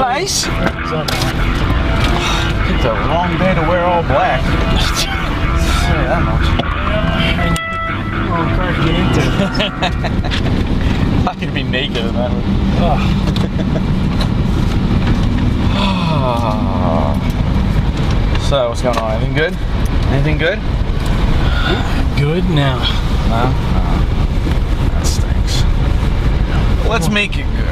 Ice? What's up? It's a long day to wear all black. Say that much. And you wrong car to get into. I could be naked in that. So, what's going on? Anything good? Anything good? Good now. No? That stinks. Let's make it good.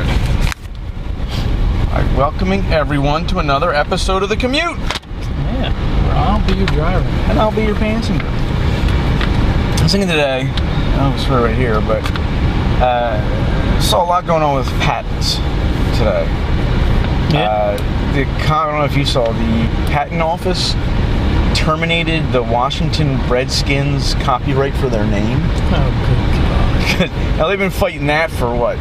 I'm welcoming everyone to another episode of The Commute. Yeah. I'll be your driver. And I'll be your passenger. I was thinking today, I don't swear right here, but saw a lot going on with patents today. Yeah. I don't know if you saw, the patent office terminated the Washington Redskins copyright for their name. Oh, good God. Now they've been fighting that for what?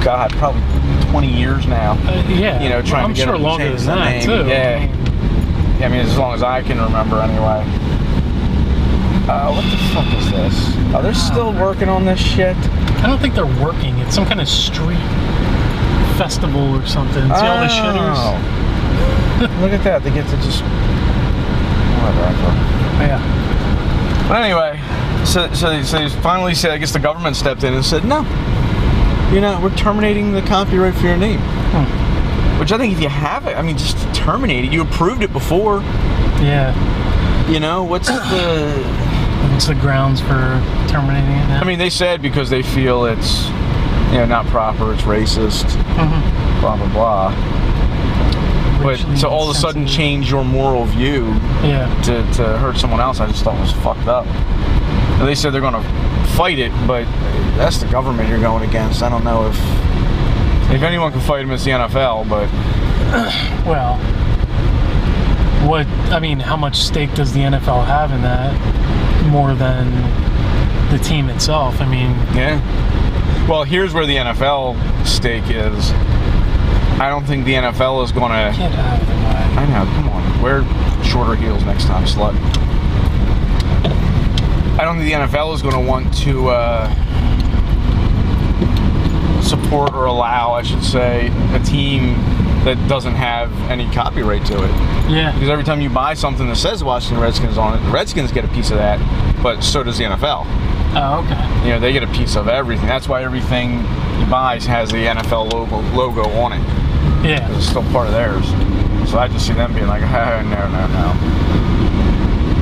God, probably 20 years now. Yeah. You know, trying to get them to longer change than the that, name. too. Yeah. I mean, as long as I can remember, anyway. What the fuck is this? Oh, they're still working on this shit? I don't think they're working. It's some kind of street festival or something. See all the shitters? Look at that. They get to just... Whatever. Yeah. But anyway, so they finally said, I guess the government stepped in and said, no. You know, we're terminating the copyright for your name. Which I think if you have it, I mean, just terminate it. You approved it before. Yeah. You know, what's the grounds for terminating it now? I mean, they said because they feel it's, you know, not proper, it's racist, blah, blah, blah. But to all of a sudden change your moral view to hurt someone else, I just thought was fucked up. And they said they're going to fight it, but that's the government you're going against. I don't know if anyone can fight them, it's the NFL, but... Well, how much stake does the NFL have in that more than the team itself? I mean... Yeah. Well, here's where the NFL stake is. I don't think the NFL is going to... Get out of the way. I know, come on. Wear shorter heels next time, slut. I don't think the NFL is going to want to support or allow, I should say, a team that doesn't have any copyright to it. Yeah. Because every time you buy something that says Washington Redskins on it, the Redskins get a piece of that, but so does the NFL. Oh, okay. You know, they get a piece of everything. That's why everything you buy has the NFL logo on it. Yeah. It's still part of theirs. So I just see them being like, no.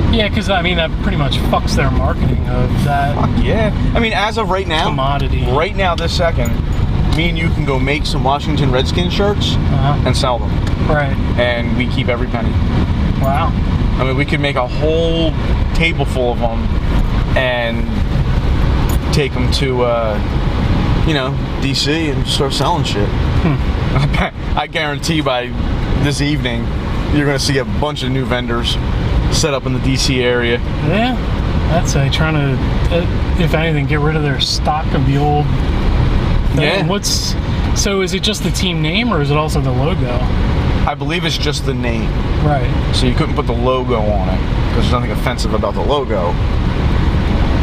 Yeah, because, I mean, that pretty much fucks their marketing of that. Fuck yeah. I mean, as of right now, commodity. Right now, this second, me and you can go make some Washington Redskins shirts and sell them. Right. And we keep every penny. Wow. I mean, we could make a whole table full of them and take them to, DC and start selling shit. I guarantee by this evening, you're going to see a bunch of new vendors set up in the DC area. Yeah, I'd say trying to, if anything, get rid of their stock of the old thing. Yeah. So is it just the team name or is it also the logo? I believe it's just the name. Right. So you couldn't put the logo on it because there's nothing offensive about the logo.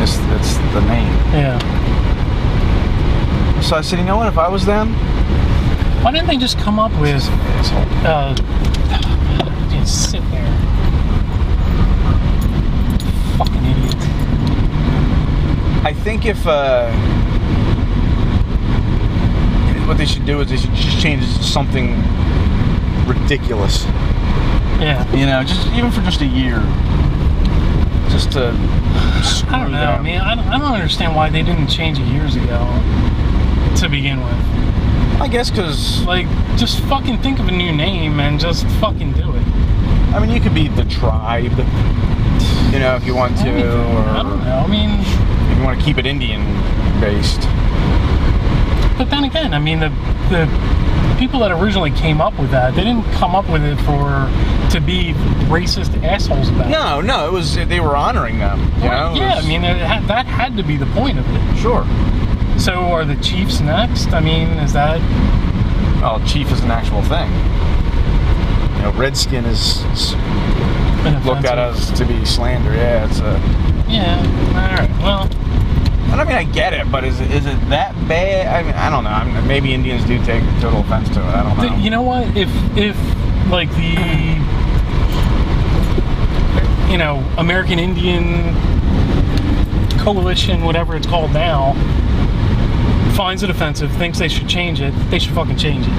It's the name. Yeah. So I said, you know what, if I was them... Why didn't they just come up with... just sit there. Fucking idiot. I think if... what they should do is they should just change it to something ridiculous. Yeah. You know, just even for just a year. Just to screw I don't know, them. man. I don't understand why they didn't change it years ago to begin with. I guess because... Like, just fucking think of a new name and just fucking do it. I mean, you could be the Tribe, you know, if you want to. Or I don't know. I mean... If you want to keep it Indian-based. But then again, I mean, the people that originally came up with that, they didn't come up with it to be racist assholes about it. No, it was, they were honoring them. You know? Yeah, I mean, that had to be the point of it. Sure. So are the Chiefs next? I mean, is that... Well, Chief is an actual thing. You know, Redskin is looked at as to be slander. Yeah, it's a... Yeah, alright, well... And I mean, I get it, but is it that bad? I mean, I don't know. I mean, maybe Indians do take total offense to it. I don't know. You know what? If like the American Indian Coalition, whatever it's called now, finds it offensive, thinks they should change it, they should fucking change it.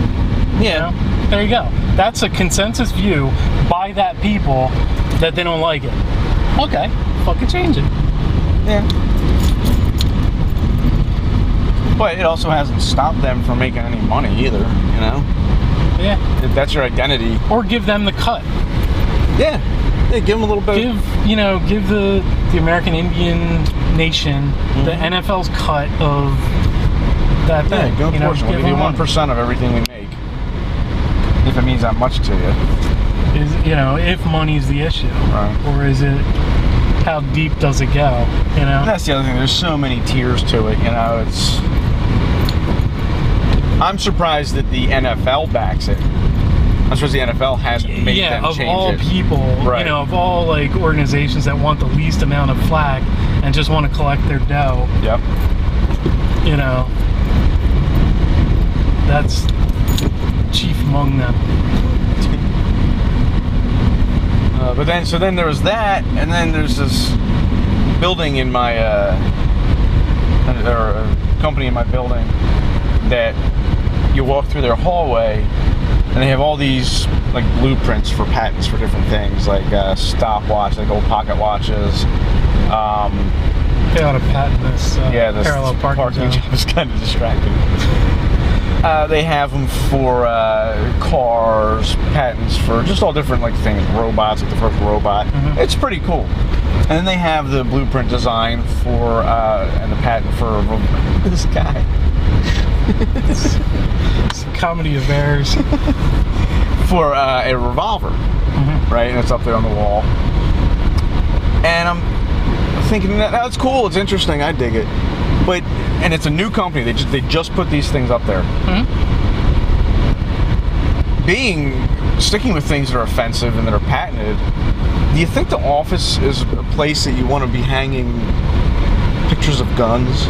Yeah. There you go. That's a consensus view by that people that they don't like it. Okay, fucking change it. Yeah. But it also hasn't stopped them from making any money either, you know? Yeah. If that's your identity. Or give them the cut. Yeah. Yeah, give them a little bit. Give the American Indian nation the NFL's cut of that thing. Yeah, give a portion. We'll give you 1% of everything we make. If it means that much to you. If money's the issue. Right. Or is it, how deep does it go, And that's the other thing. There's so many tiers to it, it's... I'm surprised that the NFL backs it. I'm surprised the NFL hasn't made them change it. Yeah, of all people, right. Of all, organizations that want the least amount of flack and just want to collect their dough. Yep. That's chief among them. But then there was that, and then there's this building in my, or a company in my building that you walk through their hallway, and they have all these blueprints for patents for different things, stopwatch, old pocket watches. They ought to patent this. This parallel parking job is kind of distracting. They have them for cars, patents for just all different things, robots, the first robot. Mm-hmm. It's pretty cool. And then they have the blueprint design for and the patent for this guy. It's a comedy of errors. For a revolver, right? And it's up there on the wall. And I'm thinking that's cool. It's interesting. I dig it. And it's a new company. They just put these things up there. Mm-hmm. Sticking with things that are offensive and that are patented. Do you think the office is a place that you want to be hanging pictures of guns?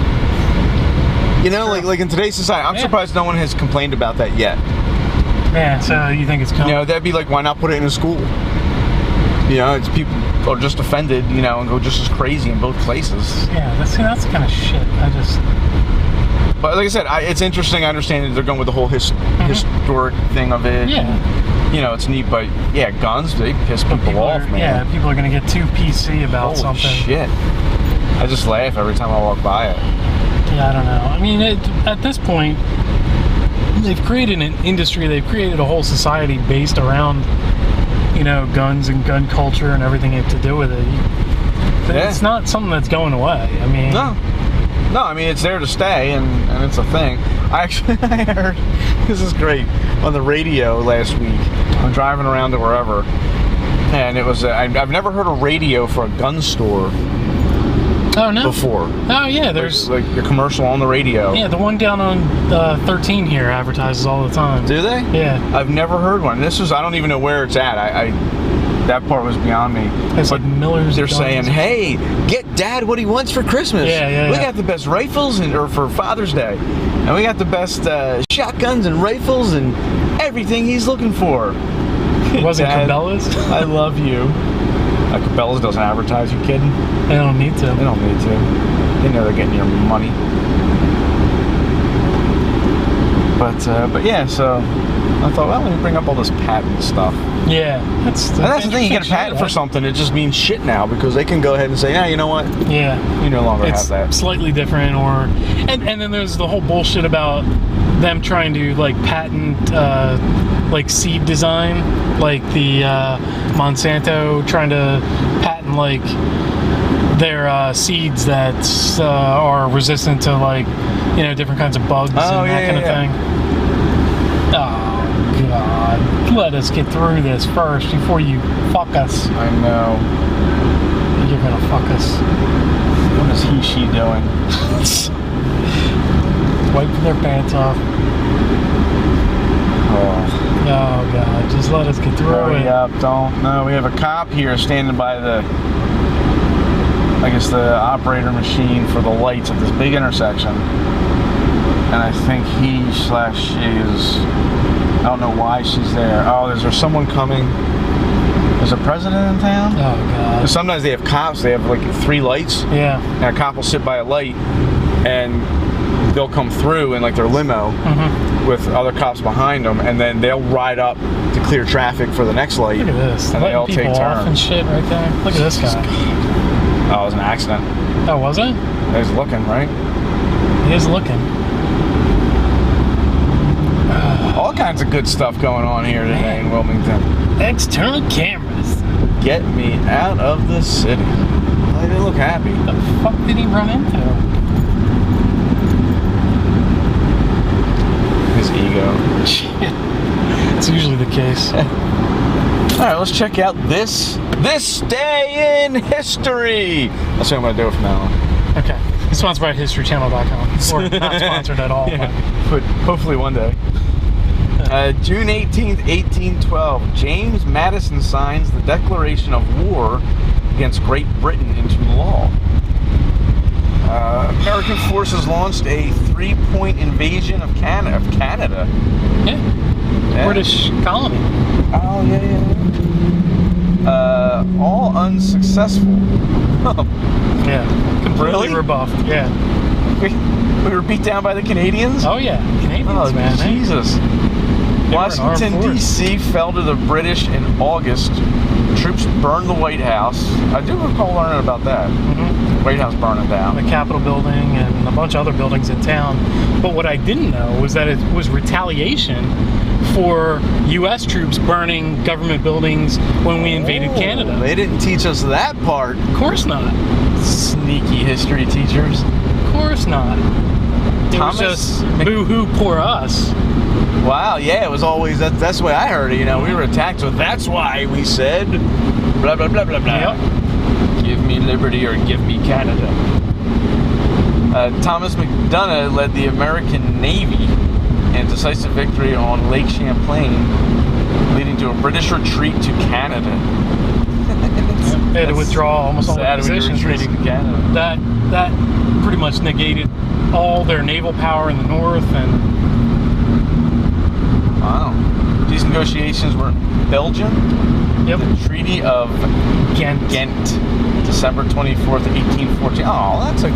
Like in today's society, I'm surprised no one has complained about that yet. Yeah, so you think it's coming? That'd be why not put it in a school? It's people are just offended, and go just as crazy in both places. Yeah, that's the kind of shit. But like I said, it's interesting. I understand that they're going with the whole historic thing of it. Yeah. And, it's neat, but yeah, guns, they piss people off, man. Yeah, people are going to get too PC about something. Holy shit. I just laugh every time I walk by it. Yeah, I don't know. I mean, at this point, they've created an industry, they've created a whole society based around, guns and gun culture and everything to do with it. It's not something that's going away. I mean... No, I mean, it's there to stay, and it's a thing. I heard, this is great, on the radio last week. I'm driving around to wherever, and it was, I've never heard a radio for a gun store. Oh, no? Before. Oh, yeah, there's... a commercial on the radio. Yeah, the one down on 13 here advertises all the time. Do they? Yeah. I've never heard one. I don't even know where it's at. That part was beyond me. It's like Miller's. They're saying, hey, get Dad what he wants for Christmas. Yeah. We got the best rifles or for Father's Day. And we got the best shotguns and rifles and everything he's looking for. It wasn't Dad, Cabela's? I love you. Cabela's doesn't advertise, you kidding? They don't need to. They don't need to. They know they're getting your money. But yeah, so I thought, well, let me bring up all this patent stuff. Yeah, that's the thing. You get a patent for something, it just means shit now because they can go ahead and say, yeah, you know what? Yeah, you no longer have that. It's slightly different, and then there's the whole bullshit about them trying to patent seed design, the Monsanto trying to patent their seeds that are resistant to different kinds of bugs and that kind of thing. Oh God! Let us get through this first before you fuck us. I know. You're gonna fuck us. What is he/she doing? Wiping their pants off. Oh God! Just let us get through it. Hurry up! Don't. No, we have a cop here standing by the I guess, the operator machine for the lights at this big intersection. And I think she is, I don't know why she's there. Oh, is there someone coming? There's a president in town? Oh, God. Sometimes they have cops, they have like 3 lights. Yeah. And a cop will sit by a light and they'll come through in like their limo with other cops behind them, and then they'll ride up to clear traffic for the next light. Look at this. And they all take turns. Off and shit right there. Look at this guy. Oh, it was an accident. Oh, was it? He's looking, right? He is looking. All kinds of good stuff going on here today in Wilmington. External cameras. Get me out of the city. They didn't look happy. What the fuck did he run into? His ego. It's usually the case. Alright, let's check out this day in history. That's what I'm going to do from now on. Okay. It's sponsored by HistoryChannel.com. Or not sponsored at all. Yeah, but hopefully one day. June 18th, 1812, James Madison signs the Declaration of War against Great Britain into law. American forces launched a 3-point invasion of Canada. Yeah. British colony. Oh, yeah. All unsuccessful. Yeah. Completely rebuffed. Yeah. We were beat down by the Canadians? Oh, yeah. Canadians, man. Jesus. Washington, D.C. fell to the British in August. Troops burned the White House. I do recall learning about that. White House burning down. The Capitol building and a bunch of other buildings in town. But what I didn't know was that it was retaliation for U.S. troops burning government buildings when we invaded Canada. They didn't teach us that part. Of course not. Sneaky history teachers. Of course not. It was just boo-hoo, poor us. Wow, yeah, it was always, that's the way I heard it, you know, we were attacked, so that's why we said, blah, blah, blah, blah, blah. Yep. Give me liberty or give me Canada. Thomas McDonough led the American Navy in a decisive victory on Lake Champlain, leading to a British retreat to Canada. They had to withdraw almost all their positions. Retreating to Canada. That pretty much negated all their naval power in the north. And wow. These negotiations were in Belgium. Yep. The Treaty of Ghent, December 24th, 1814. Oh, that's a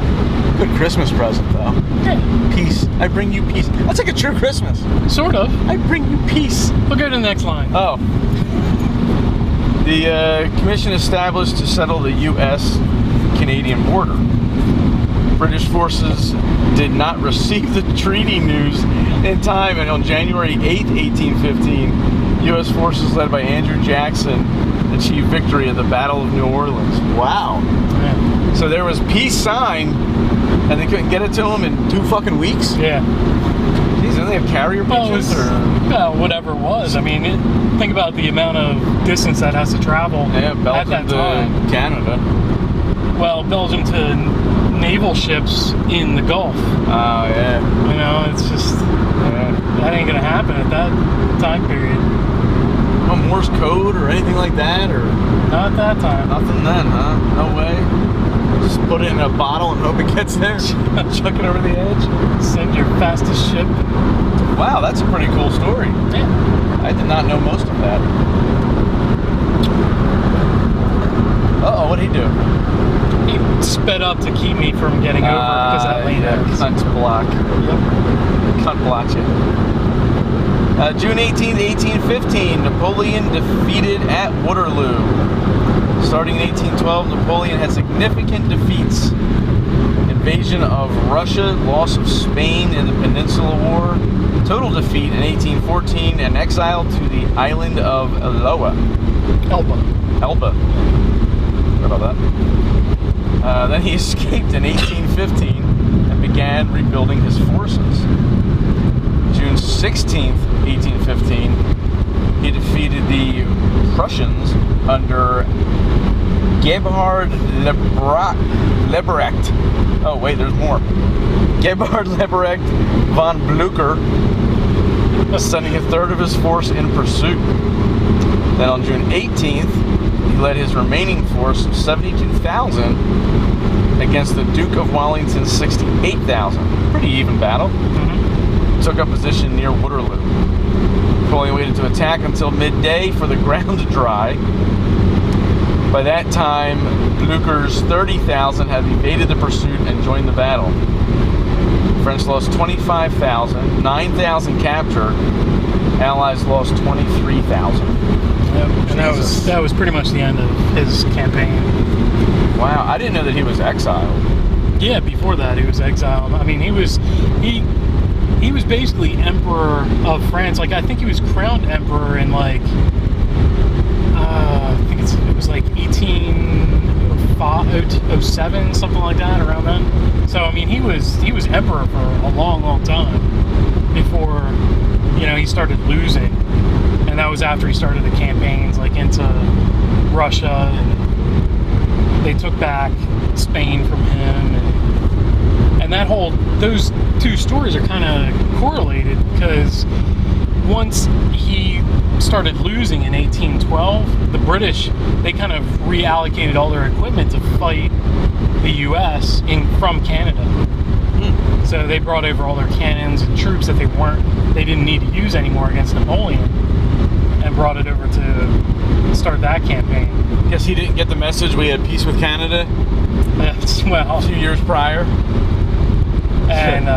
good Christmas present, though. Yeah. Peace. I bring you peace. That's like a true Christmas. Sort of. I bring you peace. We'll go to the next line. Oh. The commission established to settle the U.S.-Canadian border. British forces did not receive the treaty news in time, and on January 8th, 1815, U.S. forces led by Andrew Jackson achieved victory at the Battle of New Orleans. Wow. Yeah. So there was peace signed, and they couldn't get it to them in 2 fucking weeks? Yeah. Jeez, didn't they have carrier pigeons? Well, whatever it was. I mean, think about the amount of distance that has to travel at that time. Canada. Well, Belgium to naval ships in the Gulf. Oh, yeah. You know, it's just, that ain't gonna happen at that time period. No Morse code or anything like that, or? Not at that time. Nothing then, huh? No way? Just put it in a bottle and hope it gets there? Chuck it over the edge? Send your fastest ship. Wow, that's a pretty cool story. Yeah. I did not know most of that. Uh-oh, what'd he do? He sped up to keep me from getting over because that lane ends. Cunt block. Yep. Cunt block you. June 18th, 1815, Napoleon defeated at Waterloo. Starting in 1812, Napoleon had significant defeats. Invasion of Russia, loss of Spain in the Peninsula War, total defeat in 1814, and exile to the island of Elba. What about that? Then he escaped in 1815 and began rebuilding his forces. June 16th, 1815, he defeated the Prussians under Gebhard Leberecht. Oh, wait, there's more. Gebhard Leberecht von Blücher, sending a third of his force in pursuit. Then on June 18th, he led his remaining force of 72,000 against the Duke of Wellington's 68,000. Pretty even battle. Took up position near Waterloo. Napoleon waited to attack until midday for the ground to dry. By that time, Blücher's 30,000 had evaded the pursuit and joined the battle. The French lost 25,000, 9,000 captured. Allies lost 23,000. Yep. And that was pretty much the end of his campaign. Wow, I didn't know that he was exiled. Yeah, before that he was exiled. I mean, he was basically emperor of France. Like, I think he was crowned emperor in like I think it was like 1807, something like that, around then. So I mean, he was emperor for a long time before, you know, he started losing, and that was after he started the campaigns like into Russia, and they took back Spain from him, and that those two stories are kind of correlated, because once he started losing in 1812, the British, they kind of reallocated all their equipment to fight the U.S. from Canada. So they brought over all their cannons and troops that they didn't need to use anymore against Napoleon, and brought it over to start that campaign. Guess he didn't get the message we had peace with Canada. Well, a few years prior. And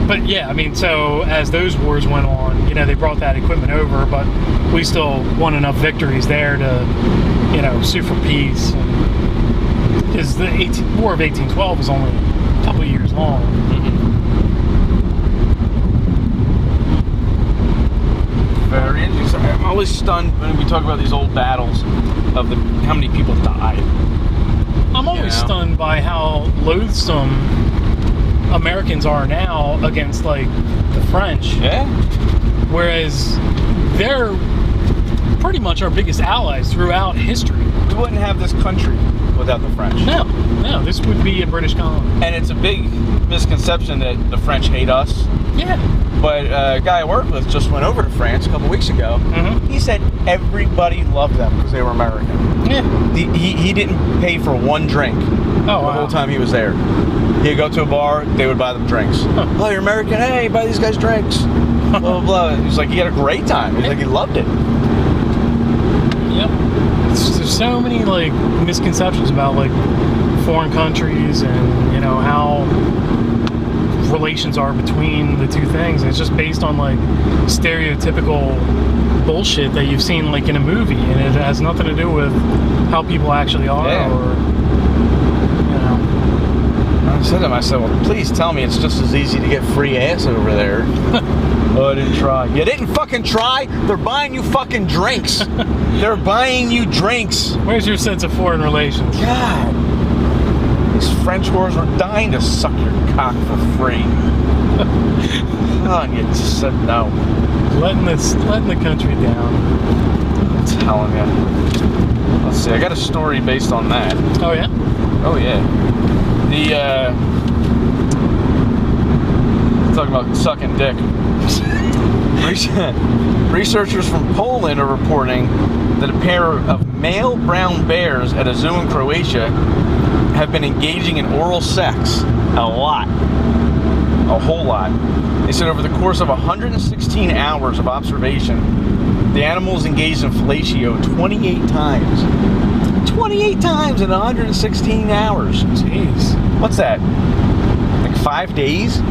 but yeah, I mean, so as those wars went on, you know, they brought that equipment over, but we still won enough victories there to, you know, sue for peace. Because the War of 1812 was only a couple of years long. Very interesting. I'm always stunned when we talk about these old battles of how many people died. I'm always stunned by how loathsome Americans are now against like the French. Yeah. Whereas they're pretty much our biggest allies throughout history. We wouldn't have this country without the French. No, this would be a British colony. And it's a big misconception that the French hate us. Yeah. But a guy I work with just went over to France a couple weeks ago. He said everybody loved them because they were American. Yeah. He didn't pay for one drink the whole time he was there. He'd go to a bar, they would buy them drinks. Oh, you're American? Hey, buy these guys drinks. Blah, blah, blah. He was like, he had a great time. He's like, he loved it. Yep. There's so many, like, misconceptions about, like, foreign countries and, you know, how relations are between the two things. And it's just based on, like, stereotypical bullshit that you've seen, like, in a movie. And it has nothing to do with how people actually are or... I said to him, I said, well, please tell me it's just as easy to get free ass over there. Oh, I didn't try. You didn't fucking try? They're buying you fucking drinks. They're buying you drinks. Where's your sense of foreign relations? God. These French whores were dying to suck your cock for free. Oh, and you just said no. Letting the country down. I'm telling you. Let's see, I got a story based on that. Oh, yeah? Oh, yeah. Talking about sucking dick. Researchers from Poland are reporting that a pair of male brown bears at a zoo in Croatia have been engaging in oral sex a whole lot. They said over the course of 116 hours of observation, the animals engaged in fellatio 28 times. 28 times in 116 hours. Jeez. What's that? Like 5 days?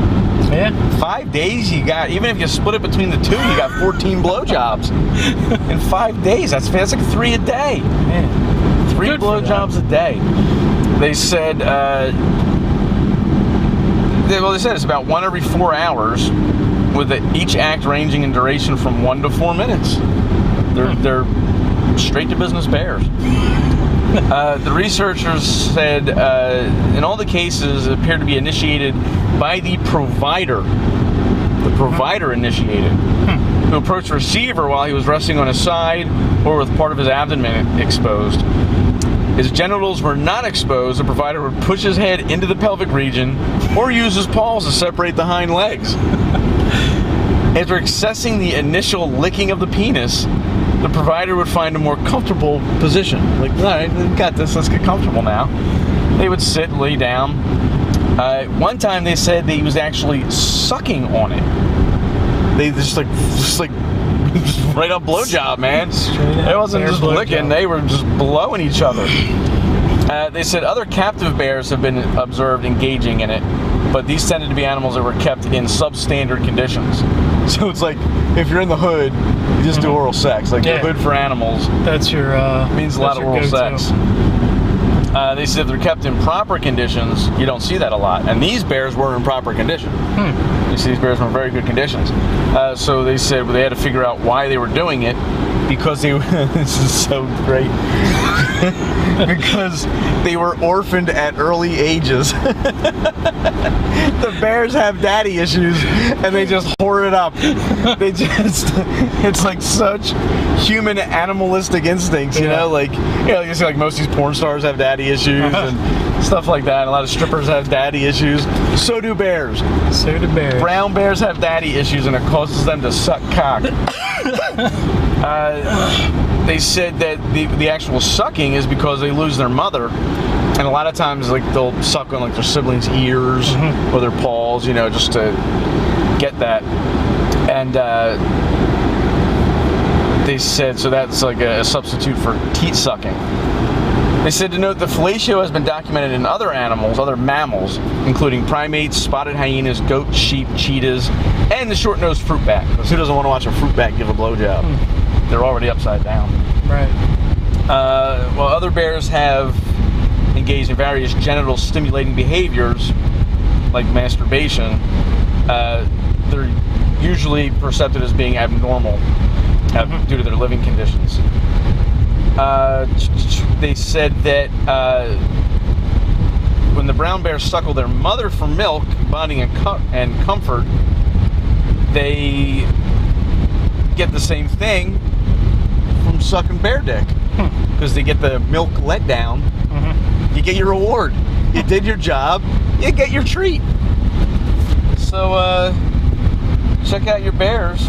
Yeah. 5 days, you got, even if you split it between the two, you got 14 blowjobs. In 5 days, that's like 3 a day. Man. 3 blowjobs a day. They said, they said it's about 1 every 4 hours, with each act ranging in duration from 1 to 4 minutes. They're straight to business bears. The researchers said in all the cases it appeared to be initiated by the provider. The provider initiated, who approached the receiver while he was resting on his side or with part of his abdomen exposed. His genitals were not exposed. The provider would push his head into the pelvic region or use his paws to separate the hind legs. After accessing the initial licking of the penis, the provider would find a more comfortable position. Like, all right, we've got this, let's get comfortable now. They would sit and lay down. One time they said that he was actually sucking on it. They just like right up blowjob, man. It wasn't just licking; they were just blowing each other. They said other captive bears have been observed engaging in it, but these tended to be animals that were kept in substandard conditions. So it's like if you're in the hood, you just do oral sex. Like the hood for animals. That's your means a lot of oral sex. They said if they're kept in proper conditions, you don't see that a lot. And these bears were in proper condition. You see, these bears were in very good conditions. So they said they had to figure out why they were doing it, because they this is so great. Because they were orphaned at early ages. The bears have daddy issues, and they just hoard it up. They just, it's like such human animalistic instincts, you know, like, you know, you see like most of these porn stars have daddy issues and stuff like that. A lot of strippers have daddy issues. So do bears. So do bears. Brown bears have daddy issues, and it causes them to suck cock. They said that the actual sucking is because they lose their mother, and a lot of times like they'll suck on like their siblings' ears or their paws, you know, just to get that. And they said so that's like a substitute for teat sucking. They said to note the fellatio has been documented in other animals, other mammals, including primates, spotted hyenas, goats, sheep, cheetahs, and the short-nosed fruit bat. Because who doesn't want to watch a fruit bat give a blowjob? They're already upside down. Right. While other bears have engaged in various genital stimulating behaviors, like masturbation, they're usually perceived as being abnormal due to their living conditions. They said that when the brown bears suckle their mother for milk, bonding, and comfort, they get the same thing from sucking bear dick, because they get the milk let down. You get your reward. You did your job. You get your treat. So check out your bears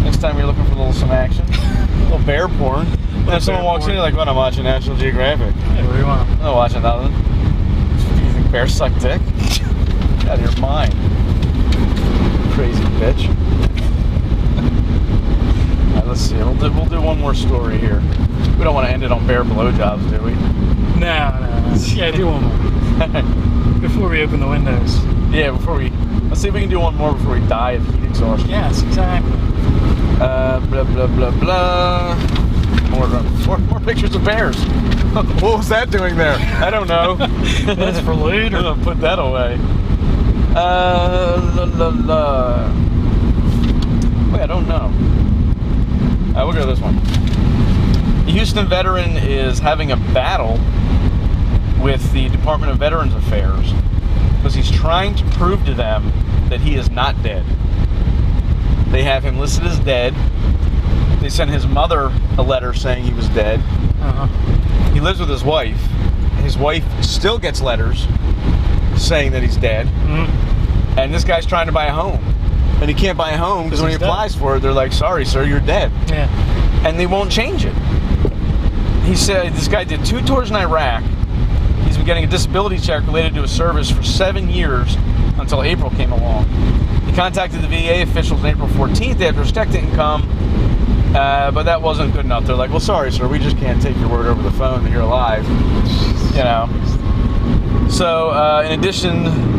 next time you're looking for some action. A little bear porn. And if someone walks in, you're like, "What? I'm watching National Geographic." Hey, what do you want? I'm not watching nothing. Do you think bears suck dick? Get out of your mind, crazy bitch. Let's see. We'll do one more story here. We don't want to end it on bear blowjobs, do we? No. Yeah, do one more before we open the windows. Yeah, let's see if we can do one more before we die of heat exhaustion. Yes, exactly. Blah blah blah blah. More pictures of bears. What was that doing there? I don't know. That's for later. I'm gonna put that away. Wait, I don't know. We'll go to this one. A Houston veteran is having a battle with the Department of Veterans Affairs because he's trying to prove to them that he is not dead. They have him listed as dead. They sent his mother a letter saying he was dead. He lives with his wife. His wife still gets letters saying that he's dead. And this guy's trying to buy a home. And he can't buy a home because when he applies for it, they're like, "Sorry, sir, you're dead." Yeah. And they won't change it. He said this guy did 2 tours in Iraq. He's been getting a disability check related to his service for 7 years until April came along. He contacted the VA officials on April 14th after his check didn't come, but that wasn't good enough. They're like, "Well, sorry, sir, we just can't take your word over the phone that you're alive." You know. So, in addition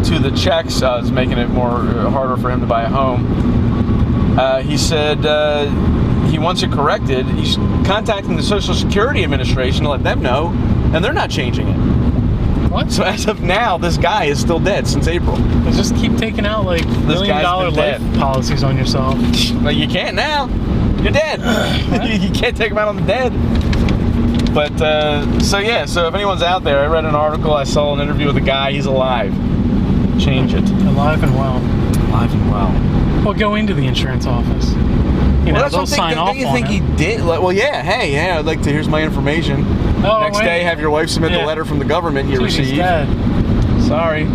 to the checks, it's making it harder for him to buy a home. He said he wants it corrected. He's contacting the Social Security Administration to let them know, and they're not changing it. What? So as of now, this guy is still dead since April. They just keep taking out like $1 million life policies on yourself. Well, you can't now. You're dead. You can't take them out on the dead. But so if anyone's out there, I read an article, I saw an interview with a guy. He's alive. Change it. Alive and well. Alive and well. Well, go into the insurance office. You know, they'll sign off on it. Don't you think he did? Like, well, yeah. Hey, yeah. I'd like to. Here's my information. Next day, have your wife submit the letter from the government you received. He's dead. Sorry.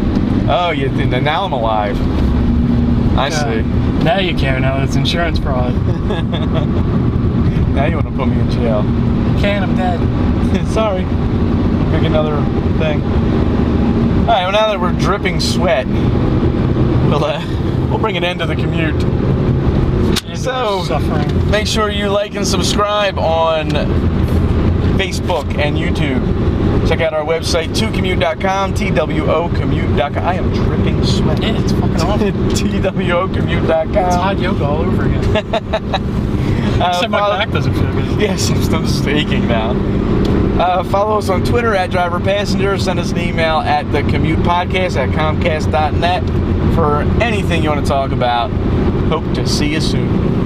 Oh, now I'm alive. I see. Now you care. Now it's insurance fraud. Now you want to put me in jail. Can't. I'm dead. Sorry. pick another thing. All right, well, now that we're dripping sweat, we'll bring an end to the commute. So, make sure you like and subscribe on Facebook and YouTube. Check out our website, twocommute.com, TWO commute.com. I am dripping sweat. Yeah, it's fucking awful. TWO commute.com. It's hot yoga all over again. Except my back doesn't feel good. Yes, I'm still aching now. Follow us on Twitter at Driver Passenger. Send us an email at the Commute Podcast at comcast.net for anything you want to talk about. Hope to see you soon.